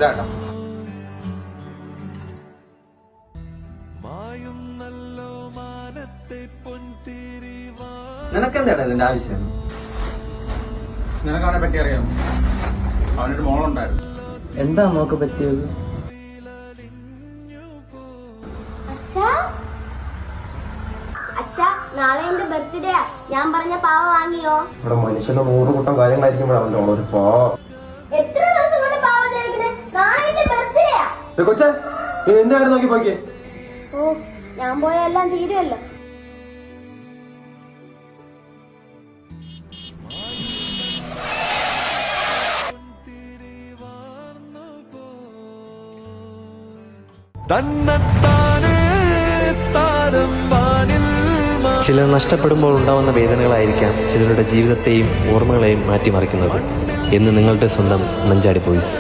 ഇതാട്ടോ. നിനക്കെന്താടാ ഇതിന്റെ ആവശ്യം? നിനക്ക് അവനെ പറ്റി അറിയാം. അവനൊരു മോളുണ്ടായിരുന്നു. എന്താ മോക്ക് പറ്റിയത്? അച്ഛാ, നാളെ എന്റെ ബർത്ത്ഡേ. ഞാൻ പറഞ്ഞ പാവ വാങ്ങിയോ? ഇവിടെ മനുഷ്യന്റെ 100 കൂട്ടം കാര്യങ്ങളായിരിക്കുമ്പോഴാണ് അവന്റെ പോ. എത്ര ദിവസം കൊണ്ട് പാവ ചേർക്കണേ? നാളെ എന്റെ ബർത്ത്ഡേയാ. കൊച്ചേ, എന്റെ കാര്യം നോക്കി പോക്കിയേ. ഓ, ഞാൻ പോയ എല്ലാം തീരുമല്ലോ. ചിലർ നഷ്ടപ്പെടുമ്പോൾ ഉണ്ടാവുന്ന വേദനകളായിരിക്കാം ചിലരുടെ ജീവിതത്തെയും ഓർമ്മകളെയും മാറ്റിമറിക്കുന്നത് എന്ന് നിങ്ങളുടെ സ്വന്തം മഞ്ചാടി ബോയ്സ്.